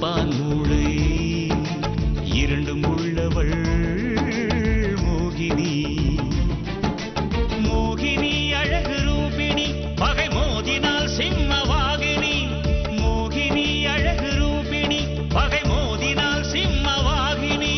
Japan மூளை இரண்டும் உள்ளவள் மோகினி. மோகினி அழகு ரூபிணி பகை மோதினால் சிம்மவாகினி. மோகினி அழகு ரூபிணி பகை மோதினால் சிம்மவாகினி.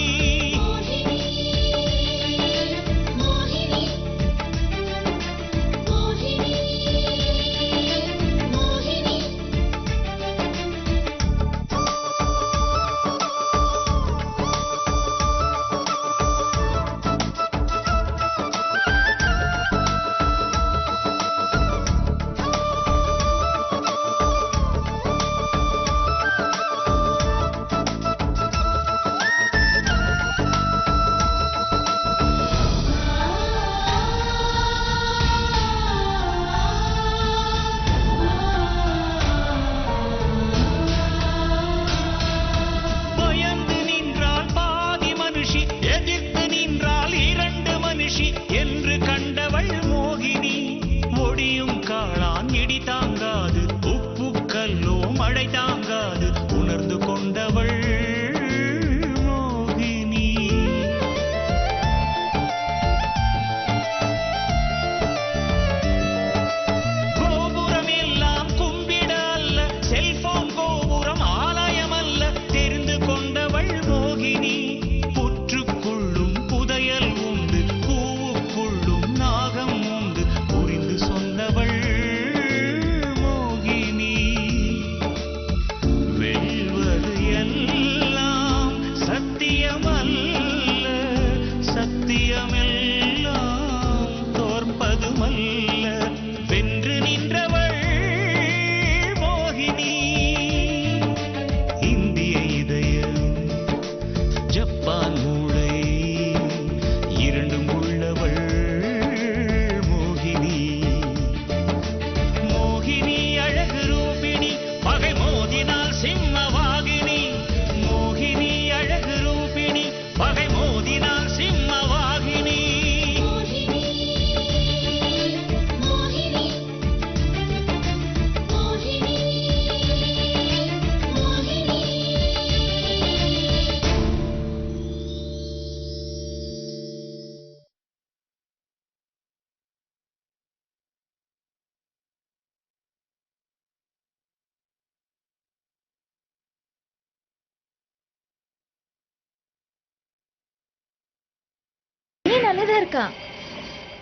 நல்லதா இருக்கா?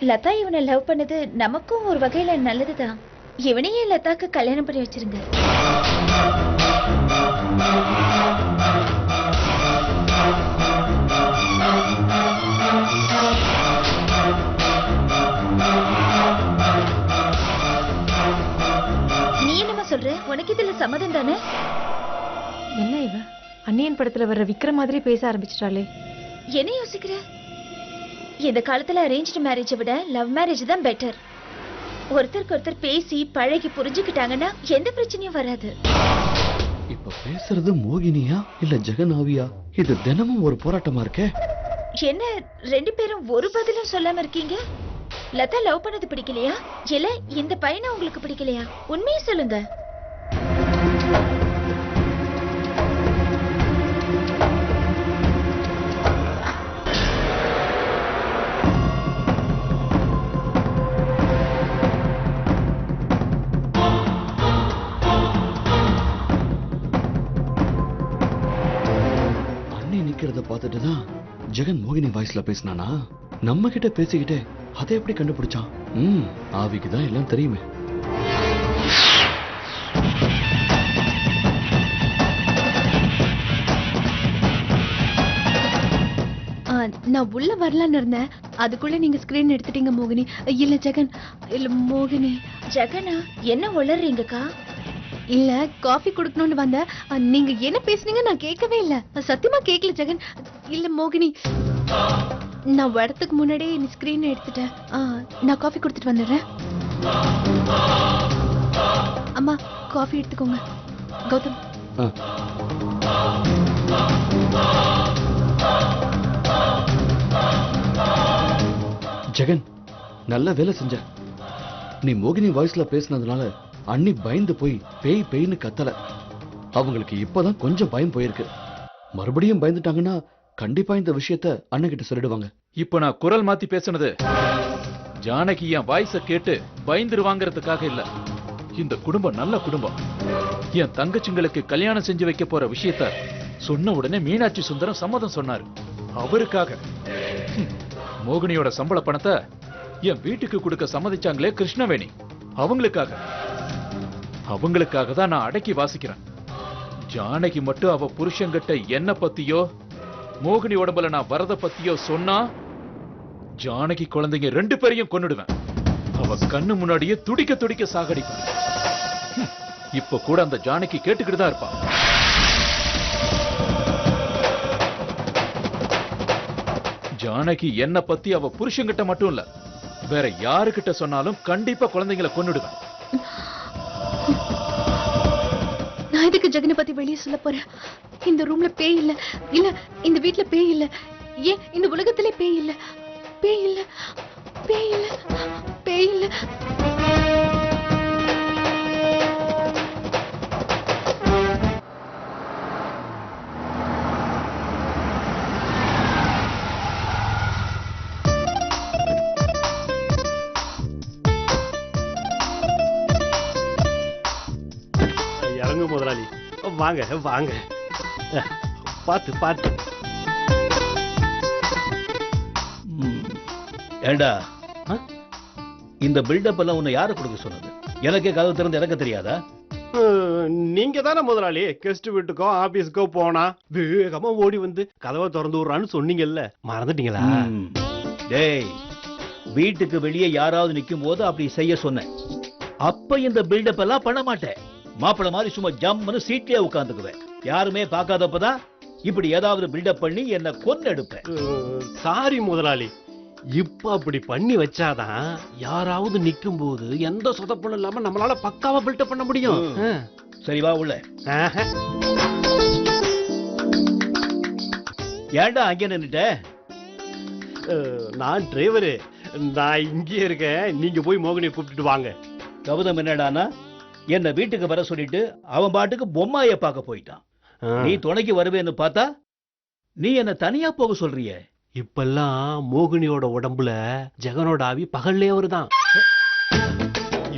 லதா இவனை லவ் பண்ணது நமக்கும் ஒரு வகையில நல்லதுதான். இவனையே லதாக்கு கல்யாணம் பண்ணி வச்சிருங்க. நீ என்னமா சொல்ற? உனக்கு இதுல சம்மதம் தானே? என்ன இவ அன்னியன் படத்துல வர்ற விக்ரம் மாதிரி பேச ஆரம்பிச்சிட்டாளே. என்ன யோசிக்கிற? இந்த காலத்துல அரேஞ்ச்டு மேரேஜை விட லவ் மேரேஜ் தான் பெட்டர். ஒருத்தருக்கு ஒருத்தர் பேசி பழகி புரிஞ்சுக்கிட்டாங்கன்னா எந்த பிரச்சனையும் வராது. இப்ப பேசுறது மோகினியா இல்ல ஜெகநாவியா? இது தினமும் ஒரு போராட்டமா இருக்கே. என்ன ரெண்டு பேரும் ஒரு பதிலும் சொல்லாம இருக்கீங்க? லதா லவ் பண்ணது பிடிக்கலையா இல்ல இந்த பையனை உங்களுக்கு பிடிக்கலையா? உண்மையை சொல்லுங்க. பார்த்துட்டுதான் ஜெகன் மோகினி வாய்ஸ்ல பேசினானா? நம்ம கிட்ட பேசிக்கிட்டே அதை எப்படி கண்டுபிடிச்சான்? ஆவிக்குதான் எல்லாம் தெரியுமே. நான் உள்ள வரலான்னு இருந்தேன், அதுக்குள்ள நீங்க ஸ்கிரீன் எடுத்துட்டீங்க மோகினி. இல்ல ஜெகன், இல்ல மோகினி. ஜெகனா என்ன உளறீங்கக்கா? இல்ல காஃபி குடுக்கணும்னு வந்த, நீங்க என்ன பேசுனீங்க நான் கேட்கவே இல்ல. சத்தியமா கேட்கல ஜெகன். இல்ல மோகினி, நான் வரதுக்கு முன்னாடியே நீ ஸ்கிரீன் எடுத்துட்டேன். நான் காஃபி கொடுத்துட்டு வந்துடுறேன். அம்மா காஃபி எடுத்துக்கோங்க. கௌதம். ஜெகன் நல்ல வேலை செஞ்ச. நீ மோகினி வாய்ஸ்ல பேசினதுனால அண்ணி பயந்து போய் பேய் பேய்னு கத்தல. அவங்களுக்கு இப்பதான் கொஞ்சம் பயம் போயிருக்கு. மறுபடியும் பயந்துட்டாங்கன்னா கண்டிப்பா இந்த விஷயத்த அண்ணன் கிட்ட சொல்லிடுவாங்க. இப்ப நான் குரல் மாத்தி பேசுனது ஜானகி என் வாய்ஸ கேட்டு பயந்துருவாங்கிறதுக்காக இல்ல. இந்த குடும்பம் நல்ல குடும்பம். என் தங்கச்சிங்களுக்கு கல்யாணம் செஞ்சு வைக்க போற விஷயத்த சொன்ன உடனே மீனாட்சி சுந்தரம் சம்மதம் சொன்னாரு. அவருக்காக மோகினியோட சம்பள பணத்தை என் வீட்டுக்கு கொடுக்க சம்மதிச்சாங்களே கிருஷ்ணவேணி, அவங்களுக்காக தான் நான் அடக்கி வாசிக்கிறேன். ஜானகி மட்டும் அவ புருஷங்கிட்ட என்ன பத்தியோ மோகினி உடம்புல நான் வரத பத்தியோ சொன்னா ஜானகி குழந்தைங்க 2 பேரையும் கொன்னுடுவேன். அவ கண்ணு முன்னாடியே துடிக்க துடிக்க சாகடிப்பேன். இப்ப கூட அந்த ஜானகி கேட்டுக்கிட்டு தான் இருப்பா. ஜானகி என்ன பத்தி அவ புருஷங்கிட்ட மட்டும் இல்ல, வேற யாருக்கிட்ட சொன்னாலும் கண்டிப்பா குழந்தைங்களை கொன்னுடுவேன். நான் எதுக்கு ஜெகனை பத்தி வெளியே சொல்ல போறேன்? இந்த ரூம்ல பேய் இல்ல, இல்ல இந்த வீட்ல பேய் இல்ல, ஏன் இந்த உலகத்திலே பேய் இல்ல, பேய் இல்ல, பேய் இல்ல, பேய் இல்ல. இறங்கு முதலாளி, வாங்க வாங்க, பார்த்து பார்த்து. ஏண்டா இந்த பில்டப் எல்லாம் உன்னை யாரு கொடுக்க சொன்னது? எனக்கே கதவு திறந்து எனக்கு தெரியாதா? நீங்க தானே முதலாளி கெஸ்ட் வீட்டுக்கோ ஆபீஸ்க்கோ போனா வேகமா ஓடி வந்து கதவை திறந்து விடுறான்னு சொன்னீங்கல்ல, மறந்துட்டீங்களா? டேய், வீட்டுக்கு வெளியே யாராவது நிக்கும் போது அப்படி செய்ய சொன்னேன். அப்ப இந்த பில்டப் எல்லாம் பண்ண மாட்டேன். மாப்பிள மாதிரி சும்மா ஜம்னு சீட்லயே உட்கார்ந்துக்குவேன். யாருமே பார்க்காதப்பதான் இப்படி ஏதாவது பில்டப் பண்ணி என்ன கொன்னு எடுப்பேன். சாரி முதலாளி, இப்ப அப்படி பண்ணி வச்சாதான் யாராவது நிக்கும் போது எந்த சொதப்பலும் இல்லாம நம்மளால பக்காவா பில்டப் பண்ண முடியும். சரி வா உள்ள. ஏண்டா அங்கே நின்னுட்ட? நான் டிரைவரு, நான் இங்கே இருக்கேன். நீங்க போய் மோகினியை கூப்பிட்டுட்டு வாங்க. கௌதம் என்னடானா என்ன வீட்டுக்கு வர சொல்லிட்டு அவன் பாட்டுக்கு பொம்மாய பார்க்க போயிட்டான். நீ துணைக்கு வருவேன்னு பார்த்தா நீ என்ன தனியா போக சொல்றிய? இப்பெல்லாம் மோகினியோட உடம்புல ஜெகனோட ஆவி பகல்லே வருதான்.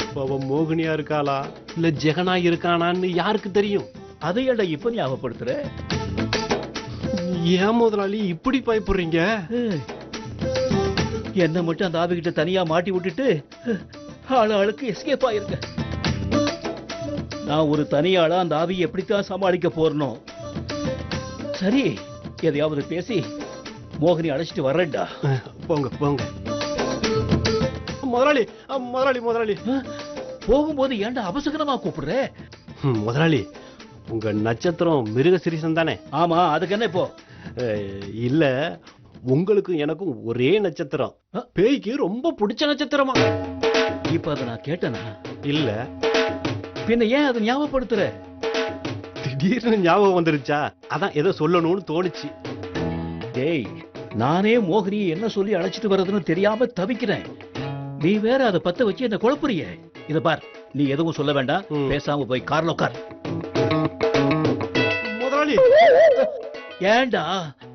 இப்ப அவன் மோகினியா இருக்காளா இல்ல ஜெகனா இருக்கானான்னு யாருக்கு தெரியும்? அதையட இப்ப ஞாபகப்படுத்துற. ஏன் முதலாளி இப்படி பயப்படுறீங்க? என்ன மட்டும் அந்த ஆவிகிட்ட தனியா மாட்டி விட்டுட்டு ஆளுக்கு எஸ்கேப் ஆயிருக்க. நான் ஒரு தனியாளா அந்த ஆவியை எப்படித்தான் சமாளிக்க போறனோ. சரி, எதையாவது பேசி மோகினி அழைச்சிட்டு வர்றேன்டா. போங்க போங்க முதலாளி. முதலாளி முதலாளி போகும்போது ஏன்டா அபசகனமா கூப்பிடுற? முதலாளி, உங்க நட்சத்திரம் மிருகசிரீசம் தானே? ஆமா, அதுக்கு என்ன இப்போ? இல்ல, உங்களுக்கும் எனக்கும் ஒரே நட்சத்திரம். பேய்க்கு ரொம்ப பிடிச்ச நட்சத்திரமா? இப்ப அதை நான் கேட்டேனா? இல்ல. பின்ன ஏன் அதை ஞாபகப்படுத்துற? திடீர்னு ஞாபகம் வந்துருச்சா, அதான் ஏதோ சொல்லணும்னு தோணுச்சு. டேய், நானே மோகினியை என்ன சொல்லி அழைச்சிட்டு வர்றதுன்னு தெரியாம தவிக்கிறேன். நீ வேற அதை பத்த வச்சு என்ன குழப்பறிய. இத பார், நீ எதுவும் சொல்ல வேண்டாம். பேசாம போய் கார்ல உட்கார். முதலாளி, ஏண்டா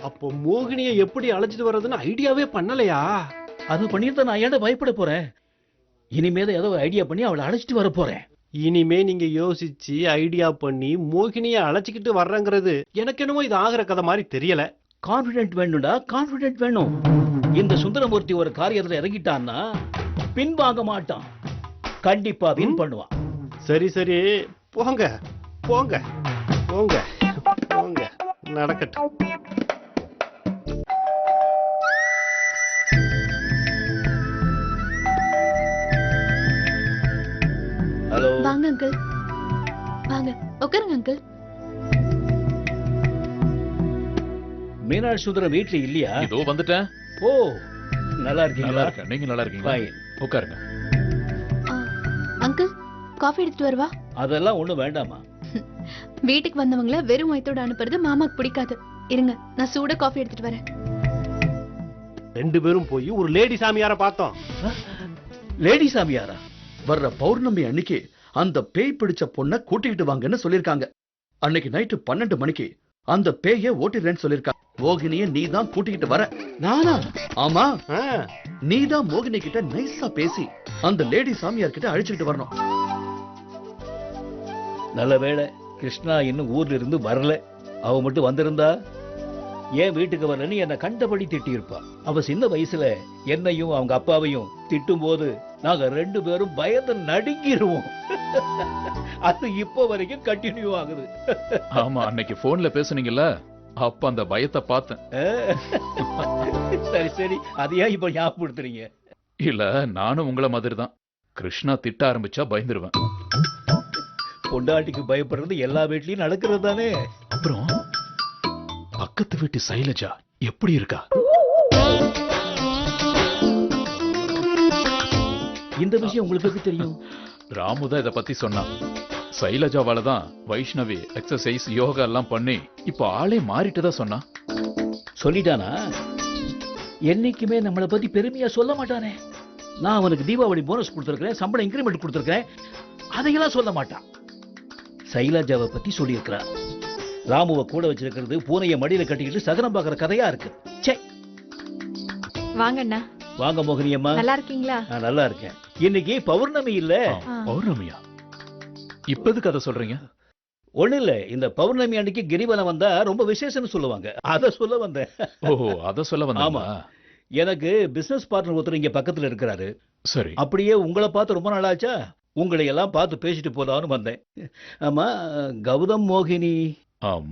அப்போ மோகினியை எப்படி அழைச்சிட்டு வர்றதுன்னு ஐடியாவே பண்ணலையா? அது பண்ணிட்டு நான் ஏன்டா பயப்பட போறேன்? இனிமேதான் ஏதோ ஒரு ஐடியா பண்ணி அவளை அழைச்சிட்டு வர போறேன். இனிமே நீங்க யோசிச்சு ஐடியா பண்ணி மோகினியை அழைச்சிக்கிட்டு வர்றங்கிறது எனக்கு என்னமோ இது ஆகிற கதை மாதிரி தெரியல. கான்பிடென்ட் வேணும்டா, கான்பிடென்ட் வேணும். இந்த சுந்தரமூர்த்தி ஒரு காரியத்துல இறங்கிட்டான்னா பின்வாங்க மாட்டான். கண்டிப்பா வின் பண்ணுவான். சரி சரி, போங்க போங்க போங்க போங்க, நடக்கட்டும். ஹலோ. வாங்க அங்கிள், வாங்க உட்காருங்க அங்கிள். மீனாட்சி சுந்தரம் வீட்டுல இல்லையா? இதோ வந்துட்டேன். ஓ, நல்லா நல்லா இருக்கீங்களா? இருக்கேன். நீங்க நல்லா இருக்கீங்களா? உட்காருங்க. அங்கிள், காஃபி எடுத்துட்டு வரவா? அதெல்லாம் ஒண்ணும் வேண்டாமா. வீட்டுக்கு வந்தவங்கள வெறும் வயித்தோட அனுப்புறது மாமாக்கு பிடிக்காது. இருங்க, நான் சூட காஃபி எடுத்துட்டு வரேன். 2 பேரும் போய் ஒரு லேடி சாமியார பார்த்தோம். லேடி சாமியாரா? வர்ற பௌர்ணமி அன்னைக்கு அந்த பேய் பிடிச்ச பொண்ணை கூட்டிக்கிட்டு வாங்கன்னு சொல்லிருக்காங்க. அன்னைக்கு நைட்டு 12 மணிக்கு அந்த பேய ஓட்டிடுறேன்னு சொல்லிருக்கா. மோகினிய நீ தான் கூட்டிக்கிட்டு வர. நானா? ஆமா, ஆ, நீ தான் மோகினி கிட்ட நைஸா பேசி அந்த லேடி சாமியார் கிட்ட அழைச்சிட்டு வரணும். நல்ல வேளை கிருஷ்ணா இன்னும் ஊர்ல இருந்து வரல. அவ மட்டும் வந்திருந்தா ஏன் வீட்டுக்கு வரலன்னு என்னை கண்டபடி திட்டி இருப்பா. அவ சின்ன வயசுல என்னையும் அவங்க அப்பாவையும் திட்டும் போது நாங்க 2 பேரும் பயந்து நடுங்கிருவோம். அது இப்போ வரைக்கும் கண்டினியூ ஆகுது. ஆமா, அன்னைக்கு போன்ல பேசுனீங்கல்ல, அப்ப அந்த பயத்தை பார்த்தேன். சரி சரி, அதையா இப்ப ஞாபகப்படுத்துறீங்க? இல்ல, நானும் உங்கள மாதிரி தான். கிருஷ்ணா திட்ட ஆரம்பிச்சா பயந்துருவேன். பொண்டாட்டிக்கு பயப்படுறது எல்லா வீட்லயும் நடக்கிறது தானே. அப்புறம் பக்கத்து வீட்டு சைலஜா எப்படி இருக்கா? இந்த விஷயம் உங்களுக்கு எப்படி தெரியும்? ராமுதான் இத பத்தி சொன்னான். சைலஜாவால தான் வைஷ்ணவி எக்ஸசைஸ் யோகா எல்லாம் பண்ணி இப்ப ஆளே மாறிட்டுதான் சொன்னான். சொல்லிட்டானா? என்னைக்குமே நம்மளை பத்தி பெருமையா சொல்ல மாட்டானே. நான் அவனுக்கு தீபாவளி போனஸ் கொடுத்திருக்கிறேன், சம்பளம் இன்கிரிமெண்ட் கொடுத்திருக்கிறேன், அதையெல்லாம் சொல்ல மாட்டான். சைலஜாவை பத்தி சொல்லியிருக்கிறான். ராமுவை கூட வச்சிருக்கிறது பூனைய மடியில கட்டிக்கிட்டு சகனம் பாக்குற கதையா இருக்கு. சே, வாங்க அண்ணா. வாங்க மோகினி அம்மா. நல்லா இருக்கீங்களா? நான் நல்லா இருக்கேன். இன்னைக்கு பௌர்ணமி இல்ல. பௌர்ணமியா? இப்ப கதை சொல்றீங்க? ஒண்ணு இல்ல, இந்த பௌர்ணமி அன்னைக்கு கிரிவலம் வந்தா ரொம்ப விசேஷம்னு சொல்லுவாங்க. அத சொல்ல வந்தேன். ஓஹோ, அத சொல்ல வந்தாமா? எனக்கு பிசினஸ் பார்ட்னர் ஒருத்தர் இங்க பக்கத்துல இருக்கிறாரு. சரி. அப்படியே உங்களை பார்த்து ரொம்ப நாளாச்சா, உங்களை எல்லாம் பார்த்து பேசிட்டு போலான்னு வந்தேன். ஆமா, கௌதம் மோகினி.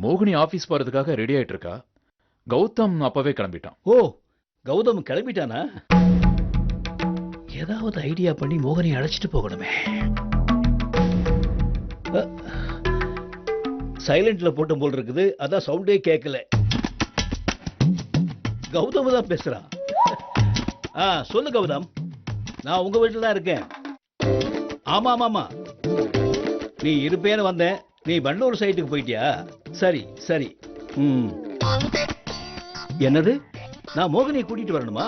மோகினி ஆபீஸ் போறதுக்காக ரெடி ஆயிட்டு இருக்கா. கௌதம் அப்பவே கிளம்பிட்டான். ஓ, கௌதம் கிளம்பிட்டானா? ஏதாவது ஐடியா பண்ணி மோகினி அழைச்சிட்டு போகணுமே. சைலண்ட்ல போட்டும் போல் இருக்குது, அதான் சவுண்டே கேட்கல. கௌதம் தான் பேசுறான். சொல்லு கௌதம், நான் உங்க வீட்டுல தான் இருக்கேன். ஆமா ஆமா, நீ இருப்பேன்னு வந்தேன். நீ வண்டூர் சைட்டுக்கு போயிட்டியா? சரி சரி. என்னது, நான் மோகினியை கூட்டிட்டு வரணுமா?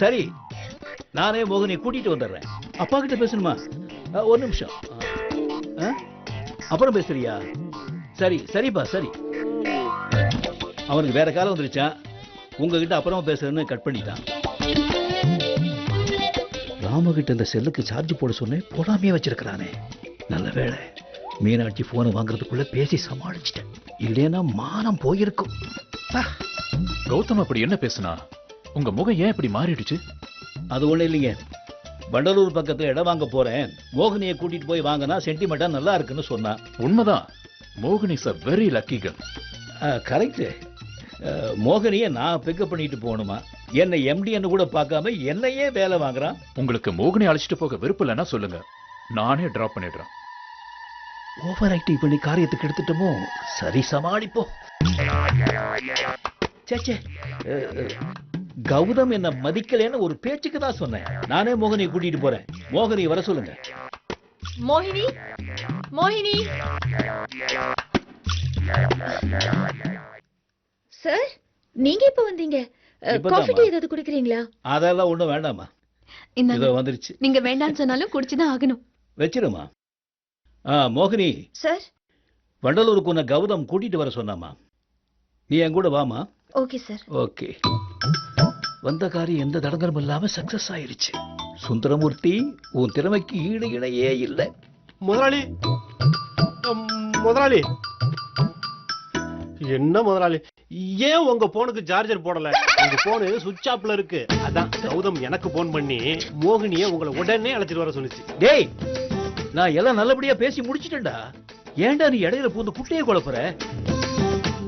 சரி, நானே மோகினியை கூட்டிட்டு வந்துடுறேன். அப்பா கிட்ட பேசணுமா? ஒரு நிமிஷம். அப்புறம் பேசுறியா? சரி சரிப்பா சரி. அவனுக்கு வேற காலம் வந்துருச்சான், உங்ககிட்ட அப்புறமா பேசுறேன்னு கட் பண்ணிட்டான். ராமகிட்ட இந்த செல்லுக்கு சார்ஜ் போட சொன்னேன், போடாமே வச்சிருக்கிறானே. நல்ல வேளை மீனாட்சி போனை வாங்குறதுக்குள்ள பேசி சமாளிச்சிட்டேன். இல்லைன்னா மானம் போயிருக்கும். கௌதம் அப்படி என்ன பேசுனா? உங்க முகம் ஏன் இப்படி மாறிடுச்சு? அது ஒண்ணு இல்லைங்க, வண்டலூர் பக்கத்துல இடம் வாங்க போறேன், மோகினியை கூட்டிட்டு போய் வாங்கினா சென்டிமெண்டா நல்லா இருக்குன்னு சொன்னா. உண்மைதான், மோகினி is a very lucky girl. Correct. மோகினியை நான் பிக்கப் பண்ணிட்டு போகணுமா? என்னை எம்டின்னு கூட பார்க்காம என்னையே வேலை வாங்குறான். உங்களுக்கு மோகினி அழைச்சிட்டு போக விருப்பம் இல்லைன்னா சொல்லுங்க, நானே டிராப் பண்ணிடுறேன். ஓவர் ஆக்டிங் பண்ணி காரியத்துக்கு எடுத்துட்டோமோ? சரி, சமாளிப்போம். சேச்சே, கௌதம் என்ன மதிக்கலன்னு ஒரு பேச்சுக்கு தான் சொன்னேன். நானே மோகினியை கூட்டிட்டு போறேன். மோகினி வர சொல்லுங்க. மோகினி, மோகினி. சார், நீங்க எப்ப வந்தீங்க? இப்பதாம்மா. காஃபி டீ ஏதாவது குடிக்கிறீங்களா? அதெல்லாம் ஒண்ணும் வேண்டாமா, இந்தாங்க. இதோ வந்துருச்சு. நீங்க வேண்டாம்னு சொன்னாலும் குடிச்சுதான் ஆகணும். வச்சிருமா. மோகினி, சார். வண்டலூருக்கு உன்னை கௌதம் கூட்டிட்டு வர சொன்னாமா. நீ என் கூட வாமா. Okay sir. ஓகே. வந்த காரியம் எந்த தடங்கலும் இல்லாம சக்சஸ் ஆயிருச்சு. சுந்தரமூர்த்தி, உன் திறமைக்கு ஈடு இணையே இல்லை. முதலாளி, முதலாளி. என்ன முதலாளி, ஏன் உங்க போனுக்கு சார்ஜர் போடல? உங்க போனு சுவிட்ச் ஆப்ல இருக்கு. அதான் கௌதம் எனக்கு போன் பண்ணி மோகினியை உங்களை உடனே அழைச்சிட்டு வர சொன்னிச்சு. டேய், நான் எல்லாம் நல்லபடியா பேசி முடிச்சிட்டேன்டா. ஏன்டா நீ இடையில பூந்து குட்டையை குழப்புற?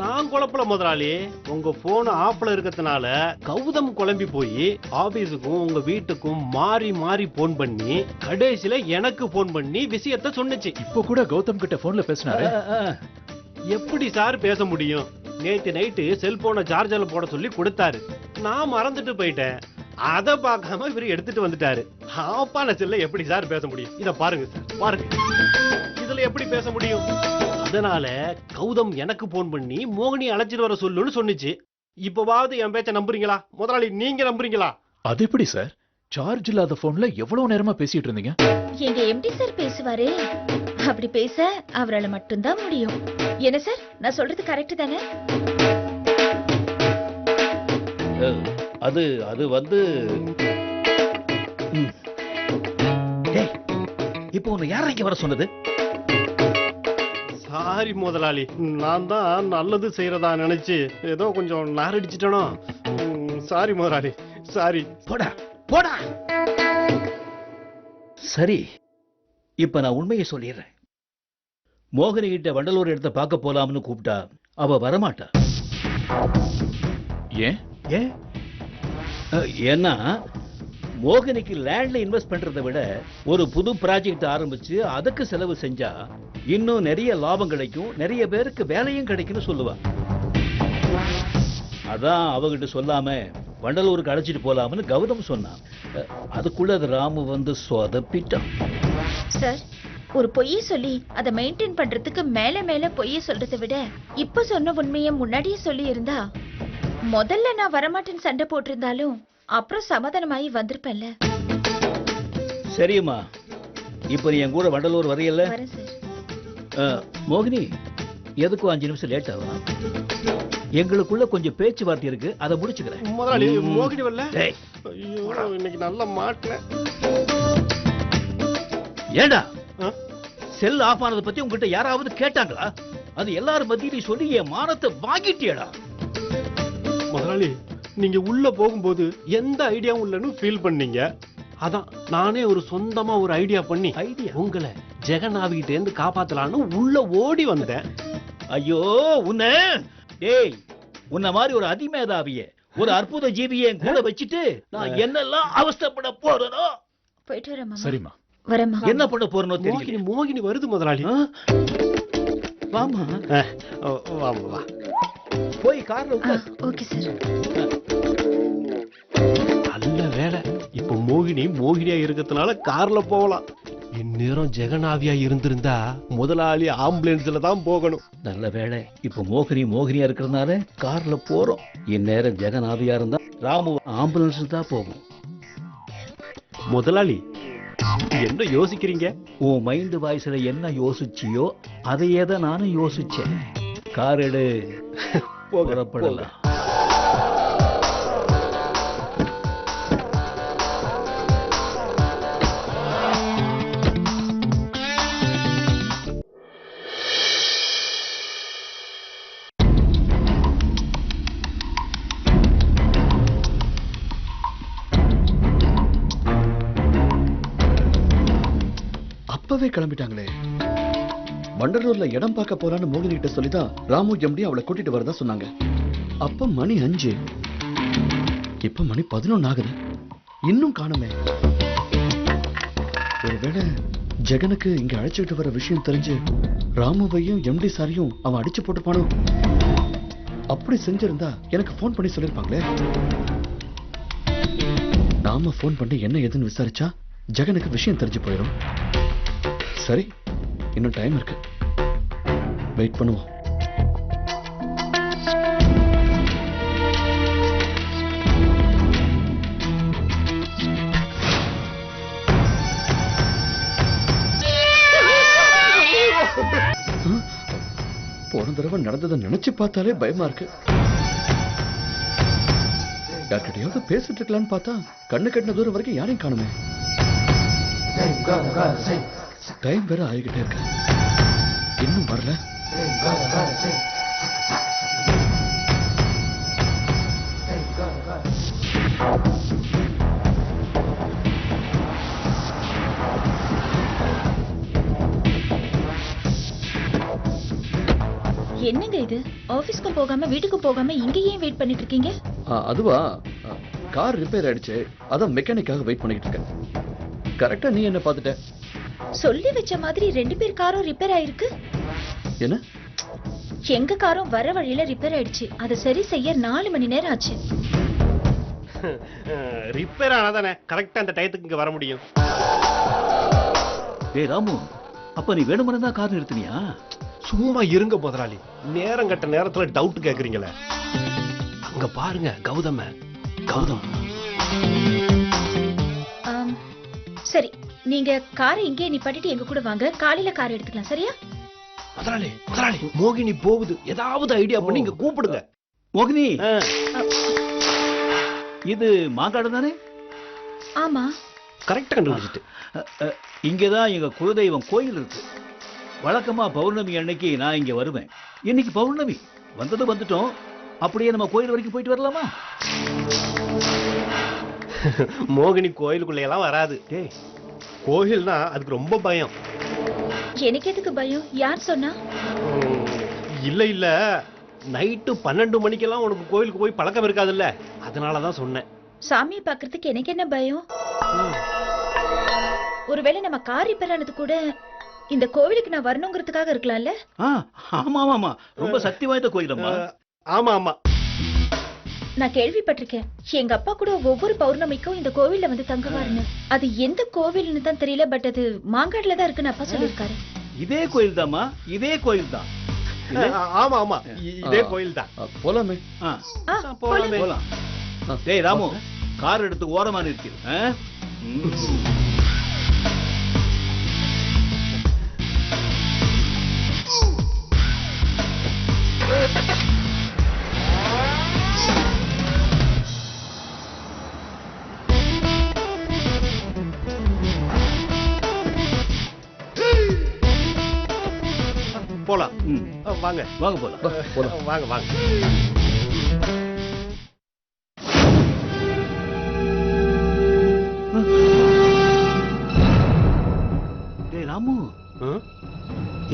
நான் குழப்பல முதலாளி, உங்க போன் ஆஃப்ல இருக்கிறதுனால கௌதம் குழம்பி போய் ஆபீஸுக்கும் உங்க வீட்டுக்கும் மாறி மாறி போன் பண்ணி கடைசியில எனக்கு போன் பண்ணி விஷயத்த சொன்னுச்சு. இப்போ கூட கௌதம் கிட்ட போன்ல பேசினாரு. எப்படி சார் பேச முடியும்? நேத்து நைட்டு செல்போனை சார்ஜர்ல போட சொல்லி கொடுத்தாரு, நான் மறந்துட்டு போயிட்டேன். அத பார்க்காம இவரு எடுத்துட்டு வந்துட்டாரு. ஆப்பான செல்ல எப்படி சார் பேச முடியும்? இத பாருங்க சார், பாருங்க, இதுல எப்படி பேச முடியும்? அதனால கௌதம் எனக்கு போன் பண்ணி மோகினி அழைச்சிட்டு வர சொல்லுன்னு சொன்னிச்சு. இப்பவாவது என் பேச்ச நம்புறீங்களா முதலாளி? நீங்க நம்புறீங்களா? அது எப்படி சார்? சார்ஜ் இல்லாத போன்ல எவ்வளவு நேரமா பேசிட்டு இருந்தீங்க? எங்க எம்டி சார் பேசுவாரே. அப்படி பேச அவரால மட்டும்தான் முடியும். என்ன சார், நான் சொல்றது கரெக்ட் தானே? அது அது வந்து டேய், இப்போ உன்னை யார் இங்க வர சொன்னது? சாரி முதலாளி, நான் தான் நல்லது செய்யறதா நினைச்சு ஏதோ கொஞ்சம் நாரடிச்சிட்டனோ. சாரி முதலாளி, சாரி. போடா போடா. சரி, இப்ப நான் உண்மையை சொல்லிடுறேன். மோகினி கிட்ட வண்டலூர் இடத்த பார்க்க போலாம்னு கூப்பிட்டா அவ வரமாட்டா. ஏன்? ஏன்? ஏன்னா மோகினிக்கு லேண்ட்ல இன்வெஸ்ட் பண்றதை விட ஒரு புது ப்ராஜெக்ட் ஆரம்பிச்சு அதுக்கு செலவு செஞ்சா இன்னும் நிறைய லாபம் கிடைக்கும், நிறைய பேருக்கு வேலையும் கிடைக்கும்னு சொல்லுவா. அதான் அவகிட்ட சொல்லாம வண்டலூருக்கு அழைச்சிட்டு போலாம்னு கௌதம் சொன்னான். அதுக்குள்ள அது ராமு வந்து சொதப்பிட்டான். சார், ஒரு பொய்யை சொல்லி அதை மெயின்டைன் பண்றதுக்கு மேல மேல பொய்யை சொல்றதை விட இப்ப சொன்ன உண்மையை முன்னாடியே சொல்லி இருந்தா முதல்ல நான் வரமாட்டேன்னு சண்டை போட்டிருந்தாலும் அப்புறம் சமாதானமாயி வந்திருப்பேன்ல. சரிம்மா, இப்ப நீ என் கூட வண்டலூர் வரையல. வரேன் சார். மோகினி, எதுக்கும் 5 நிமிஷம் லேட் ஆகும். எங்களுக்குள்ள கொஞ்சம் பேச்சுவார்த்தை இருக்கு, அதை முடிச்சுக்கிறேன். முதலாளி, மோகினி வரல? டேய், ஐயோ, இன்னைக்கு நல்லா மாட்டேன். ஏண்டா செல் ஆஃப் ஆனதை பத்தி உங்ககிட்ட யாராவது கேட்டாங்களா? அது எல்லாரும் மத்தியில சொல்லி என் மானத்தை வாங்கிட்டியடா. முதலாளி, நீங்க உள்ள போகும்போது எந்த ஐடியாவும் இல்லைன்னு ஃபீல் பண்ணீங்க. அதான் நானே ஒரு சொந்தமா ஒரு ஐடியா பண்ணி உங்களை ஜெகநாவிகிட்ட இருந்து காப்பாத்தலான்னு உள்ள ஓடி வந்தேன். ஐயோ உன்னை, டேய், உன்ன மாதிரி ஒரு அதிமேதாவிய, ஒரு அற்புத ஜீவியை என் கூட வச்சுட்டு நான் என்னெல்லாம் அவஸ்தைப்பட போறனோ. போயிட்டு வரேன். சரிம்மா. வரேம்மா. என்ன பண்ண போறனோ தெரியல. மோகினி வருது முதலாளி. வாமா, வா. போய் கார்ல உட்கார். Okay sir. நல்ல வேலை, இப்ப மோகினியா இருக்கிறதுனால கார்ல போகலாம். இந்நேரம் ஜெகநாவியா இருந்திருந்தா முதலாளி ஆம்புலன்ஸ்ல தான் போகணும். நல்ல வேலை, இப்ப மோகினியா இருக்கிறதுனால கார்ல போறோம். இந்நேரம் ஜெகநாவியா இருந்தா ராமு ஆம்புலன்ஸ் தான் போகும். முதலாளி, என்ன யோசிக்கிறீங்க? உன் மைண்ட் வாய்ஸ்ல என்ன யோசிச்சியோ அதையே தான் நானும் யோசிச்சேன். கார் எடு, புறப்படலாம். அப்பவே கிளம்பிட்டாங்களே. வண்டலூர்ல இடம் பார்க்க போறான்னு மோகினி கிட்ட சொல்லிதான் ராமு எம்டி அவளை கூட்டிட்டு வரதா சொன்னாங்க. அப்ப மணி 5, இப்ப மணி 11 ஆகுது. இன்னும் காணுமே. ஒருவேளை ஜெகனுக்கு இங்க அழைச்சிட்டு வர விஷயம் தெரிஞ்சு ராமுவையும் எம்டி சாரையும் அவன் அடிச்சு போட்டுப்பானோ? அப்படி செஞ்சிருந்தா எனக்கு போன் பண்ணி சொல்லிருப்பாங்களே. நாம போன் பண்ணி என்ன ஏதுன்னு விசாரிச்சா ஜெகனுக்கு விஷயம் தெரிஞ்சு போயிடும். சரி, இன்னும் டைம் இருக்கு, வெயிட் பண்ணுவோம். போன தடவை நடந்ததை நினைச்சு பார்த்தாலே பயமா இருக்கு. யார்கிட்டயாவது பேசிட்டு இருக்கலான்னு பார்த்தா கண்ணு கட்டின தூரம் வரைக்கும் யாரையும் காணுமே. டைம் வேற ஆகிக்கிட்டே இருக்கு, இன்னும் வரல. என்னங்க இது, ஆபீஸ்க்கு போகாம வீட்டுக்கு போகாம இங்க ஏன் வெயிட் பண்ணிட்டு இருக்கீங்க? அதுவா, கார் ரிப்பேர் ஆயிடுச்சு, அதான் மெக்கானிக்காக வெயிட் பண்ணிட்டு இருக்கேன். கரெக்டா நீ என்ன பார்த்துட்ட? சொல்லி வச்ச மாதிரி 2 பேர் காரும் ரிப்பேர் ஆயிருக்கு. என்ன? எங்க காரும் வர வழியில ரிப்பேர் ஆயிடுச்சு. அதை சரி செய்ய 4 மணி நேரம் ஆச்சு. ரிப்பேர் ஆனாதானே கரெக்டா அந்த டயத்துக்கு இங்க வர முடியும். டேய் ராமு, அப்ப நீ வேணுமனே தான் கார் நிறுத்தினியா? சும்மா இருங்க முதலாளி, நேரம் கட்ட நேரத்துல டவுட் கேக்குறீங்களே. அங்க பாருங்க கௌதம். சரி, நீங்க காரை இங்கே நிப்பாட்டிட்டு எங்க கூட வாங்க, காலையில கார் எடுத்துக்கலாம். சரியா? முதலாளி முதலாளி மோகினி போகுது, ஏதாவது ஐடியா பண்ணி இங்க கூப்பிடுங்க. மோகினி, ஆ, இது மாங்காடு தானே? ஆமா. கரெக்டா கண்டுபிடிச்சிட்டு. இங்கதான் எங்க குலதெய்வம் கோயில் இருக்கு. வழக்கமா பௌர்ணமி அன்னைக்கு நான் இங்க வருவேன். இன்னைக்கு பௌர்ணமி, வந்துட்டோம். அப்படியே நம்ம கோயில் வரைக்கும் போயிட்டு வரலாமா? மோகினி கோயிலுக்குள்ள எல்லாம் வராது. டேய், கோயில்னா அதுக்கு ரொம்ப பயம். எனக்கு எதுக்கு பயம்? யார் சொன்னா? இல்ல இல்ல, நைட்டு 12 மணிக்கெல்லாம் உனக்கு கோயிலுக்கு போய் பழக்கம் இருக்காதுல்ல, அதனாலதான் சொன்னேன். சாமியை பாக்குறதுக்கு எனக்கு என்ன பயம்? ஒருவேளை நம்ம கார் ரிப்பேர் ஆனது கூட இந்த கோவிலுக்கு நான் வரணுங்கிறதுக்காக இருக்கலாம்ல? ஆமா ஆமா, ரொம்ப சக்தி வாய்ந்த கோயிலம்மா. ஆமா ஆமா, நான் கேள்விப்பட்டிருக்கேன். எங்க அப்பா கூட ஒவ்வொரு பௌர்ணமிக்கும் இந்த கோவில்ல வந்து தங்குவாருன்னு. அது எந்த கோவில்னு தான் தெரியல, பட் அது மாங்காடுல தான் இருக்குன்னு அப்பா சொல்லிருக்காரு. இதே கோயில் தாம்மா, இதே கோயில் தான். ஆமா ஆமா, இதே கோயில் தான். போலாமே. போலாமே. போலாம். டேய் ராமு, கார் எடுத்து ஓரமா நிறுத்தி. போலாம். வாங்க வாங்க போலாம். வாங்க வாங்க. டேய் ராமு,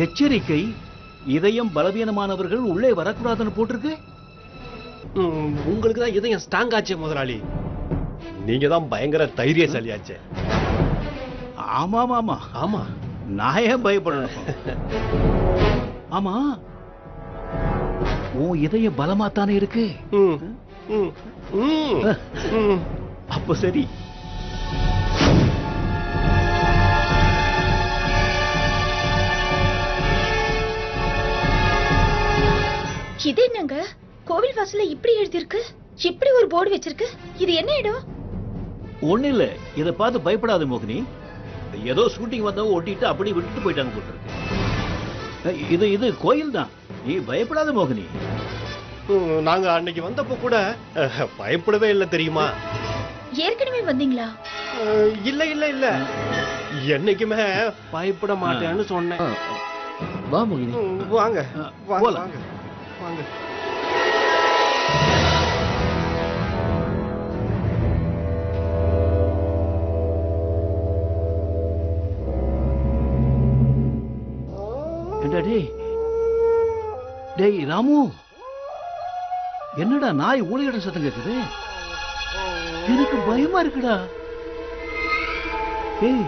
எச்சரிக்கை, இதயம் பலவீனமானவர்கள் உள்ளே வரக்கூடாதுன்னு போட்டிருக்கு. உங்களுக்கு தான் இதயம் ஸ்ட்ராங் ஆச்சே முதலாளி, நீங்க தான் பயங்கர தைரியசாலியாச்சே. ஆமா ஆமா ஆமா, நான் ஏன் பயப்படணும்? ஆமா, உன் இதயம் பலமாத்தானே இருக்கு. அப்ப சரி. இது என்னங்க? கோவில் வாசல்ல இப்படி எழுதிருக்கு, இப்படி ஒரு போர்டு வச்சிருக்கு. இது என்ன இடம்? ஒண்ணு இல்ல, இத பார்த்து பயப்படாத மோகினி. ஏதோ ஷூட்டிங் வந்தவங்க ஒட்டிட்டு அப்படி விட்டுட்டு போயிட்டாங்க போட்டிருக்கு. இது கோயில் தான், நீ பயப்படாத மோகினி. நாங்க அன்னைக்கு வந்தப்போ கூட பயப்படவே இல்லை தெரியுமா? ஏற்கனவே வந்தீங்களா? இல்ல இல்ல இல்ல, என்னைக்குமே பயப்பட மாட்டேன்னு சொன்னேன். வா மோகினி. வாங்க போலாம். வாங்க வாங்க. டேய் ராமு, என்னடா நாய் ஊழியட சத்தம் கேக்குது? எனக்கு பயமா இருக்குடா. ஏய்,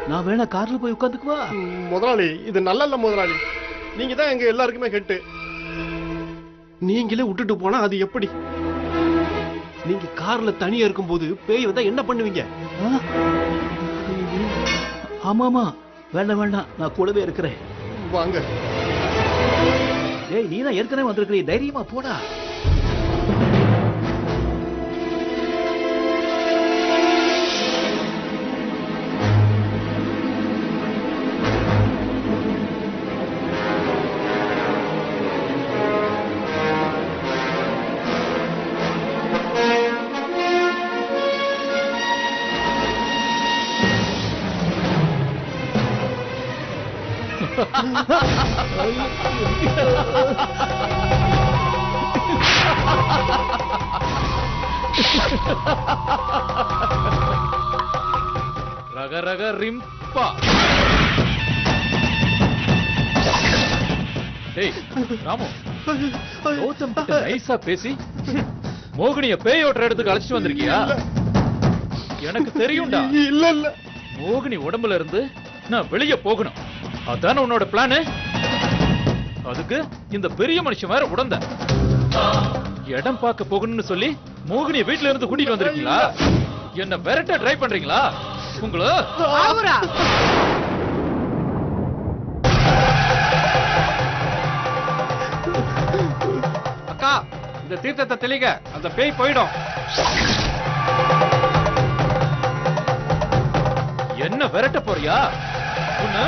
நான் வேணா கார்ல போய் உட்காந்துக்குவா? முதலாளி, இது நல்ல இல்ல முதலாளி. நீங்க தான் எங்க எல்லாருக்குமே கெட்டு. நீங்களே விட்டுட்டு போனா அது எப்படி? நீங்க கார்ல தனியா இருக்கும்போது பேய் வந்தா என்ன பண்ணுவீங்க? ஆமாமா, வேண்டாம் வேண்டாம், நான் கூடவே இருக்கிறேன். வாங்க. ஏய், நீ தான் ஏற்கனவே வந்திருக்கிறீ, தைரியமா போடா. ரக ரக ரிம்பா. டேய் ராமு, கௌதம் கிட்ட நைஸா பேசி மோகினிய பேய் ஓட்டுற இடத்துக்கு அழைச்சிட்டு வந்திருக்கியா? எனக்கு தெரியும்டா. இல்ல இல்ல, மோகினி உடம்புல இருந்து நான் வெளியே போகணும், அதான உன்னோட பிளான்? அதுக்கு இந்த பெரிய மனுஷன் வேற உடந்த இடம் பார்க்க போகணும்னு சொல்லி மோகினிய வீட்டுல இருந்து கூட்டிட்டு வந்திருக்கீங்களா? என்ன விரட்ட ட்ரை பண்றீங்களா? உங்கள அக்கா, இந்த தீர்த்தத்தை தெளிங்க, அந்த பேய் போயிடும். என்ன என்ன விரட்ட போறியா? உன்னை?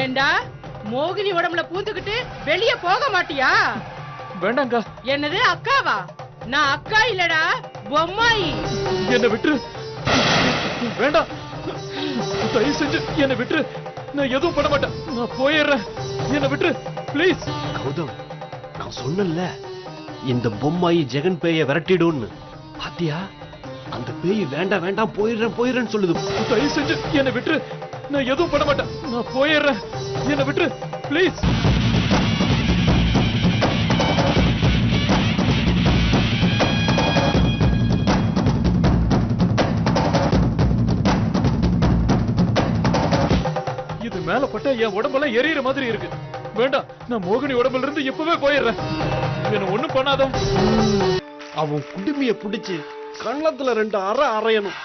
ஏண்டா மோகினி உடம்புல பூந்துக்கிட்டு வெளிய போக மாட்டியா? வேண்டாங்க, என்னது அக்காவா? நான் அக்கா இல்லடா, பொம்மாயி. என்னை விட்டுரு. வேண்டாம், தயவு செஞ்சு என்னை விட்டுரு. நான் எதுவும் பண்ண மாட்டேன், நான் போயிடுறேன். என்னை விட்டுரு ப்ளீஸ். கௌதம், நான் சொன்னேன்ல இந்த பொம்மாயி ஜெகன் பேய விரட்டிடுன்னு. பாத்தியா, அந்த பேய் வேண்டாம் வேண்டாம் போயிடுறேன்னு சொல்லுது. தயவு செஞ்சு என்னை விட்டுரு. நான் எதுவும் பண்ண மாட்டேன், நான் போயிடுறேன். என்னை விட்டுரு ப்ளீஸ். இது மேல பட்டா என் உடம்பெல்லாம் எரியற மாதிரி இருக்கு. வேண்டாம், நான் மோகினி உடம்புல இருந்து இப்பவே போயிடுறேன். என்ன ஒண்ணும் பண்ணாத. அவன் குடுமிய புடிச்சு கண்ணத்துல 2 அறை அறையணும்.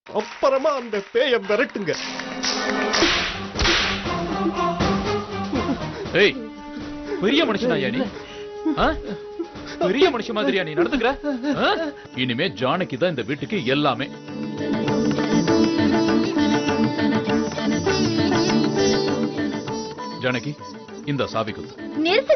அப்புறமா அந்த பேய விரட்டுங்க. ஏய், பெரிய மனுஷனாயா நீ? ஆ? பெரிய மனுஷன் மாதிரியா நீ நடந்துக்கிற? ஆ? இனிமே ஜானகி தான் இந்த வீட்டுக்கு எல்லாமே. ஜானகி, இந்த சாவி குத்து. நிறுத்து